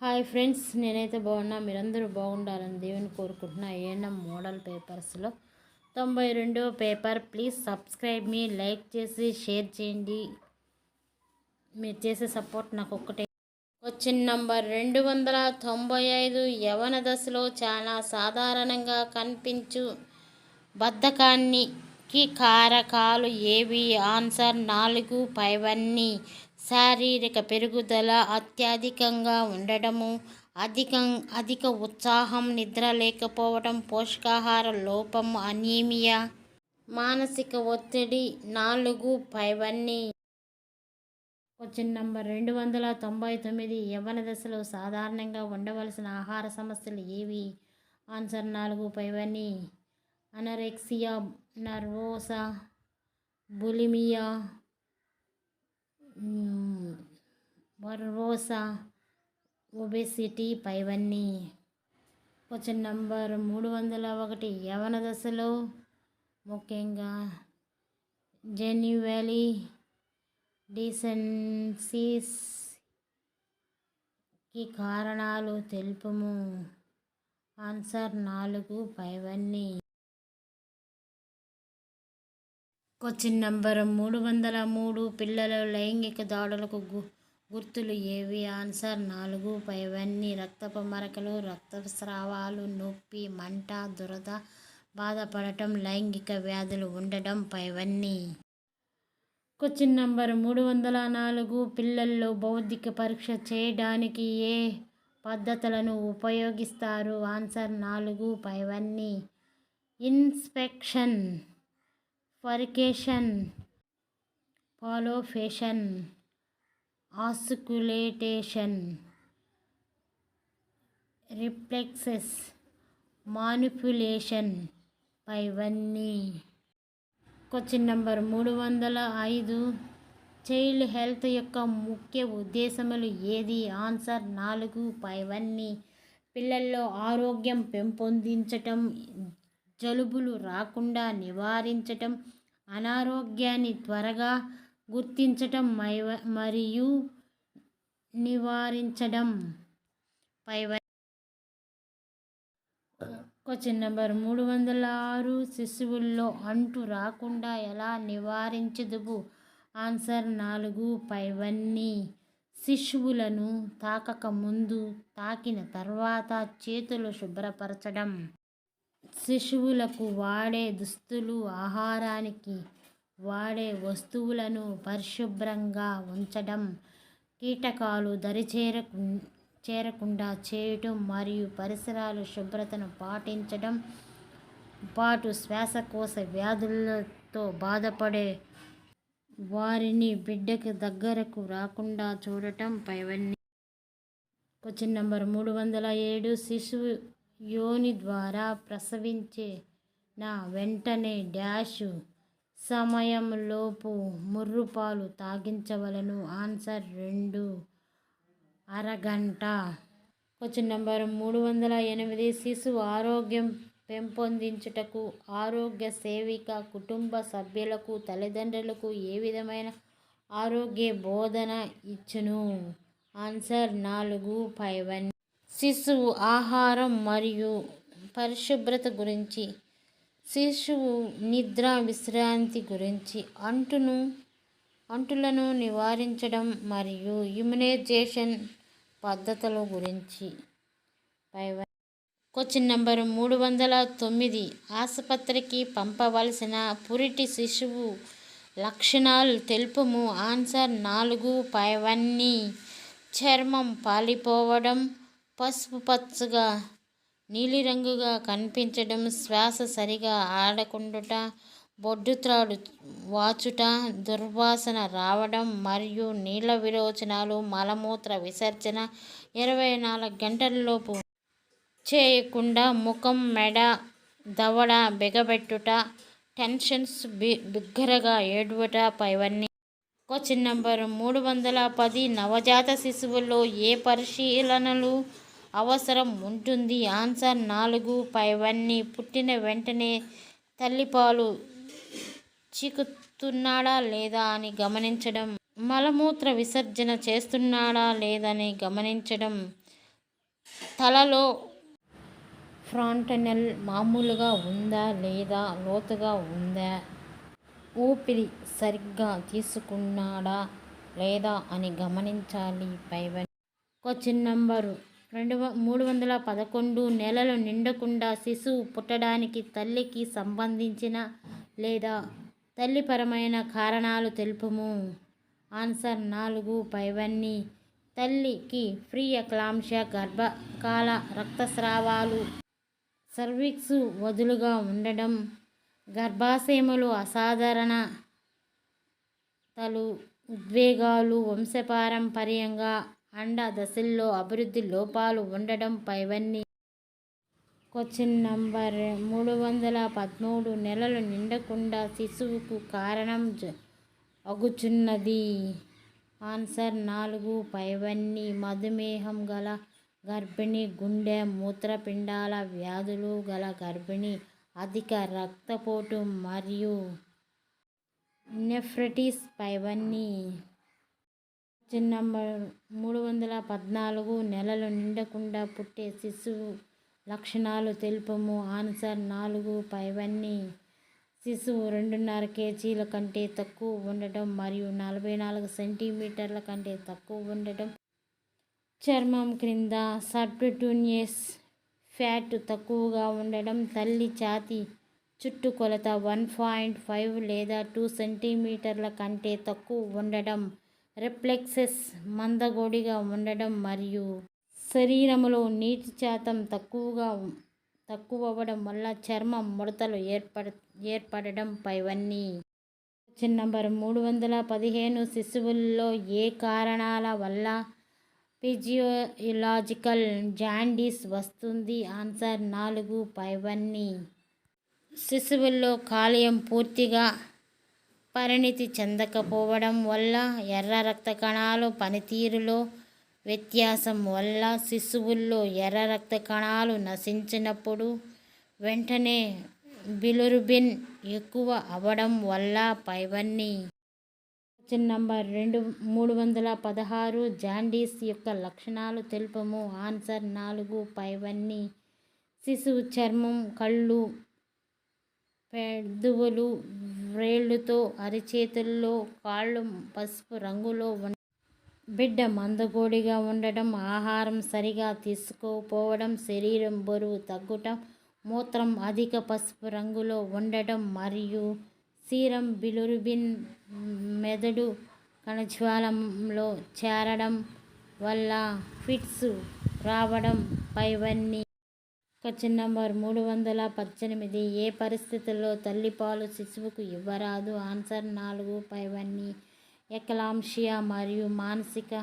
Hi friends, నేనైతే బాగున్నా. మీరందరూ బాగుండాలని దేవుని కోరుకుంటున్నా. ఏఎన్ఎం మోడల్ పేపర్స్లో 92వ పేపర్. ప్లీజ్ సబ్స్క్రైబ్ మీ, లైక్ చేసి షేర్ చేయండి. మీరు చేసే సపోర్ట్ నాకు ఒక్కటే. Question number 295. యవన దశలో చాలా సాధారణంగా కనిపించు బద్ధకానికి కారకాలు ఏవి? ఆన్సర్ 4 పైవన్నీ. శారీరక పెరుగుదల, అత్యధికంగా ఉండడము, అధిక ఉత్సాహం, నిద్ర లేకపోవడం, పోషకాహార లోపం, అనీమియా, మానసిక ఒత్తిడి. 4 పైవన్నీ. Question number 299. యవ్వన దశలో సాధారణంగా ఉండవలసిన ఆహార సమస్యలు ఏవి? ఆన్సర్ 4 పైవన్నీ. అనరెక్సియా నర్వోసా, బులిమియా, వర్వోసా, ఒబెసిటీ పైవన్నీ. Question number 301. యవన దశలో ముఖ్యంగా జెన్యువలీ డిసెన్సిస్ కి కారణాలు తెలుపుము. ఆన్సర్ 4 పైవన్నీ. Question number 303. పిల్లల లైంగిక దాడులకు గుర్తులు ఏవి? ఆన్సర్ 4 పైవన్నీ. రక్తపు మరకలు, రక్తస్రావాలు, నొప్పి, మంట, దురద, బాధపడటం, లైంగిక వ్యాధులు ఉండడం పైవన్నీ. Question number 304. పిల్లల్లో బౌద్ధిక పరీక్ష చేయడానికి ఏ పద్ధతులను ఉపయోగిస్తారు? ఆన్సర్ 4 పైవన్నీ. ఇన్స్పెక్షన్, ఫరికేషన్, పాలోఫేషన్, ఆస్కులేటేషన్, రిఫ్లెక్సెస్, మానిప్యులేషన్ పైవన్నీ. Question number 305. చైల్డ్ హెల్త్ యొక్క ముఖ్య ఉద్దేశములు ఏది? ఆన్సర్ 4 పైవన్నీ. పిల్లల్లో ఆరోగ్యం పెంపొందించటం, జలుబులు రాకుండా నివారించటం, అనారోగ్యాన్ని త్వరగా గుర్తించటం మరియు నివారించడం పైవన్నీ. Question number 306. శిశువుల్లో అంటు రాకుండా ఎలా నివారించదువు? ఆన్సర్ 4 పైవన్నీ. శిశువులను తాకక ముందు, తాకిన తర్వాత చేతులు శుభ్రపరచడం, శిశువులకు వాడే దుస్తులు, ఆహారానికి వాడే వస్తువులను పరిశుభ్రంగా ఉంచడం, కీటకాలు చేరకుండా చేయటం మరియు పరిసరాల శుభ్రతను పాటించడం పాటు శ్వాసకోశ వ్యాధులతో బాధపడే వారిని బిడ్డకు దగ్గరకు రాకుండా చూడటం పైవన్నీ. Question number 307. శిశువు యోని ద్వారా ప్రసవించిన వెంటనే సమయంలోపు ముర్రుపాలు తాగించవలను? ఆన్సర్ 2 అరగంట. Question number 308. శిశువు ఆరోగ్యం పెంపొందించుటకు ఆరోగ్య సేవిక కుటుంబ సభ్యులకు, తల్లిదండ్రులకు ఏ విధమైన ఆరోగ్య బోధన ఇచ్చును? ఆన్సర్ 4 పైవన్నీ. శిశువు ఆహారం మరియు పరిశుభ్రత గురించి, శిశువు నిద్ర విశ్రాంతి గురించి, అంటులను నివారించడం మరియు ఇమ్యునైజేషన్ పద్ధతుల గురించి పైవన్నీ. Question number 309. ఆసుపత్రికి పంపవలసిన పురిటి శిశువు లక్షణాలు తెలుపుము. ఆన్సర్ 4 పైవన్నీ. చర్మం పాలిపోవడం, పసుపు పచ్చగా నీలిరంగుగా కనిపించడం, శ్వాస సరిగా ఆడకుండుట, బొడ్డుత్రాడు వాచుట, దుర్వాసన రావడం మరియు నీళ్ళ విరోచనాలు. మలమూత్ర విసర్జన 24 గంటలలోపు చేయకుండా ముఖం, మెడ, దవడ బిగబెట్టుట, టెన్షన్స్, బిగ్గరగా ఏడువట పైవన్నీ. Question number 310. నవజాత శిశువుల్లో ఏ పరిశీలనలు అవసరం ఉంటుంది? ఆన్సర్ 4 పైవన్నీ. పుట్టిన వెంటనే తల్లిపాలు చిక్కుతున్నాడా లేదా అని గమనించడం, మలమూత్ర విసర్జన చేస్తున్నాడా లేదని గమనించడం, తలలో ఫ్రాంటనల్ మామూలుగా ఉందా లేదా లోతుగా ఉందా, ఊపిరి సరిగ్గా తీసుకున్నాడా లేదా అని గమనించాలి. పైవన్నీ క్వశ్చన్ నంబరు 311 నెలలు నిండకుండా శిశువు పుట్టడానికి తల్లికి సంబంధించిన లేదా తల్లిపరమైన కారణాలు తెలుపుము. ఆన్సర్ 4 పైవన్నీ తల్లికి ప్రీ ఎక్లాంప్షియా, గర్భకాల రక్తస్రావాలు, సర్విక్స్ వదులుగా ఉండడం, గర్భాశయములు అసాధారణతలు, ఉద్వేగాలు, వంశపారంపర్యంగా అండ దశల్లో అభివృద్ధి లోపాలు ఉండడం. పైవన్నీ క్వశ్చన్ నంబర్ 313 నెలలు నిండకుండా శిశువుకు కారణం అగుచున్నది. ఆన్సర్ 4 పైవన్నీ మధుమేహం గల గర్భిణి, గుండె మూత్రపిండాల వ్యాధులు గల గర్భిణి, అధిక రక్తపోటు మరియు నెఫ్రైటిస్. పైవన్నీ క్వశ్చన్ నంబర్ 314 నెలలు నిండకుండా పుట్టే శిశువు లక్షణాలు తెలుపుము. ఆన్సర్ 4 పైవన్నీ శిశువు 2.5 kg కంటే తక్కువ ఉండటం మరియు 44 సెంటీమీటర్ల కంటే తక్కువ ఉండటం, చర్మం క్రింద సబ్క్యూటేనియస్ ఫ్యాట్ తక్కువగా ఉండడం, తల్లి ఛాతీ చుట్టుకొలత 1.5 లేదా 2 సెంటీమీటర్ల కంటే తక్కువ ఉండడం, రిఫ్లెక్సెస్ మందకొడిగా ఉండడం మరియు శరీరంలో నీటి శాతం తక్కువవడం వల్ల చర్మం ముడతలు ఏర్పడడం. పైవన్నీ క్వశ్చన్ నంబర్ 315 శిశువుల్లో ఏ కారణాల వల్ల ఫిజియోలాజికల్ జాండీస్ వస్తుంది. ఆన్సర్ 4 పైవన్నీ శిశువుల్లో కాలేయం పూర్తిగా పరిణితి చెందకపోవడం వల్ల, ఎర్ర రక్త కణాల పనితీరులో వ్యత్యాసం వల్ల, శిశువుల్లో ఎర్ర రక్త కణాలు నశించినప్పుడు వెంటనే బిలిరుబిన్ ఎక్కువ అవ్వడం వల్ల. పైవన్నీ క్వశ్చన్ నంబర్ 316 జాండీస్ యొక్క లక్షణాలు తెలుపుము. ఆన్సర్ 4 పైవన్నీ శిశువు చర్మం, కళ్ళు, పెదవులు, వ్రేళ్ళతో, అరిచేతుల్లో, కాళ్ళు పసుపు రంగులో బిడ్డ మందకొడిగా ఉండటం, ఆహారం సరిగా తీసుకోకపోవడం, శరీరం బరువు తగ్గటం, మూత్రం అధిక పసుపు రంగులో ఉండటం మరియు సీరం బిలిరుబిన్ మెదడు కణజాలంలో చేరడం వల్ల ఫిట్స్ రావడం. పైవన్నీ క్వశ్చన్ నంబర్ 318 ఏ పరిస్థితుల్లో తల్లిపాలు శిశువుకు ఇవ్వరాదు. ఆన్సర్ 4 పైవన్నీ ఎక్లాంప్షియా మరియు మానసిక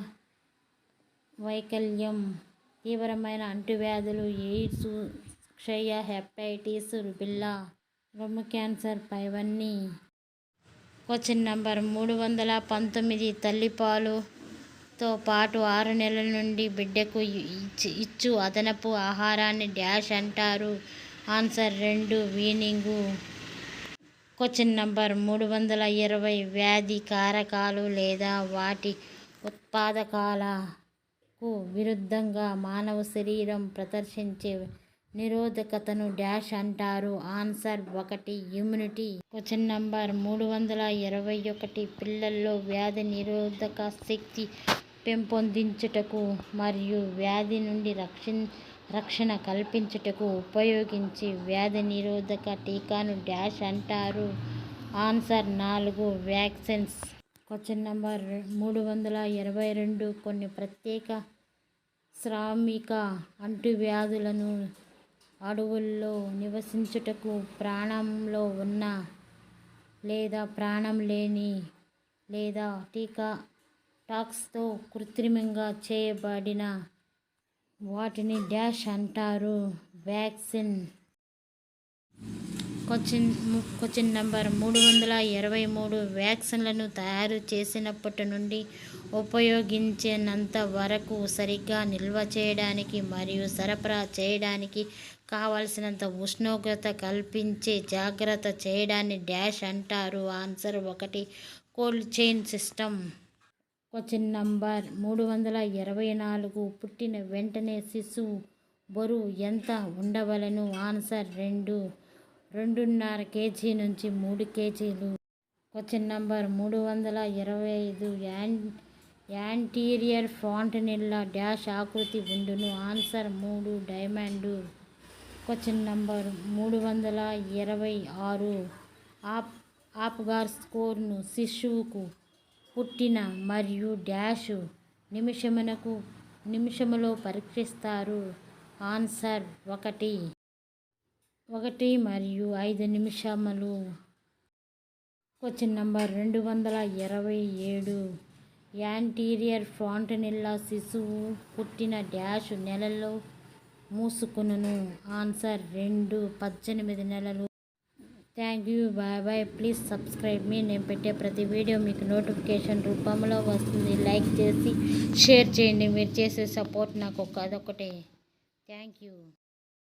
వైకల్యం, తీవ్రమైన అంటువ్యాధులు, ఎయిడ్స్, క్షయ, హెపటైటిస్, రుబెల్లా, రొమ్ము క్యాన్సర్. పైవన్నీ క్వశ్చన్ నంబర్ 319 తల్లిపాలుతో పాటు 6 నెలల నుండి బిడ్డకు ఇచ్చు అదనపు ఆహారాన్ని డాష్ అంటారు. Answer 2 weaning. క్వశ్చన్ నంబర్ 320 వ్యాధి కారకాలు లేదా వాటి ఉత్పాదకాలకు విరుద్ధంగా మానవ శరీరం ప్రదర్శించే నిరోధకతను డాష్ అంటారు. Answer 1 immunity. క్వశ్చన్ నంబర్ 321 పిల్లల్లో వ్యాధి నిరోధక శక్తి పెంపొందించుటకు మరియు వ్యాధి నుండి రక్షణ కల్పించుటకు ఉపయోగించే వ్యాధి నిరోధక టీకాను డాష్ అంటారు. Answer 4 vaccines. క్వశ్చన్ నంబర్ 322 కొన్ని ప్రత్యేక శ్రామిక అంటువ్యాధులను అడవుల్లో నివసించుటకు ప్రాణంలో ఉన్న లేదా ప్రాణం లేని లేదా టాక్స్తో కృత్రిమంగా చేయబడిన వాటిని డాష్ అంటారు. వ్యాక్సిన్. క్వశ్చన్ నంబర్ 323 వ్యాక్సిన్లను తయారు చేసినప్పటి నుండి ఉపయోగించేంత వరకు సరిగ్గా నిల్వ చేయడానికి మరియు సరఫరా చేయడానికి కావలసినంత ఉష్ణోగ్రత కల్పించే జాగ్రత్త చేయడాన్ని డాష్ అంటారు. Answer 1 cold chain system. Question number 324 పుట్టిన వెంటనే శిశువు బరువు ఎంత ఉండవలెను? ఆన్సర్ 2.5 కేజీ నుంచి 3 కేజీలు. క్వశ్చన్ నంబర్ 325 యాంటీరియర్ ఫాంటనెల్లా డాష్ ఆకృతి ఉండును? Answer 3 diamond. క్వశ్చన్ నంబర్ 326 ఆప్గార్ స్కోర్ను శిశువుకు పుట్టిన మరియు డాష్ నిమిషములో పరీక్షిస్తారు? ఆన్సర్ 1 మరియు 5 నిమిషములు. క్వశ్చన్ నంబర్ 227 యాంటీరియర్ ఫాంటనెల్లా శిశువు పుట్టిన డాష్ నెలలో మూసుకును? ఆన్సర్ 18 నెలలు. Thank you. Bye. Please subscribe మీ. నేను పెట్టే ప్రతి వీడియో మీకు నోటిఫికేషన్ రూపంలో వస్తుంది. లైక్ చేసి షేర్ చేయండి. మీరు చేసే సపోర్ట్ నాకు అదొకటే. Thank you.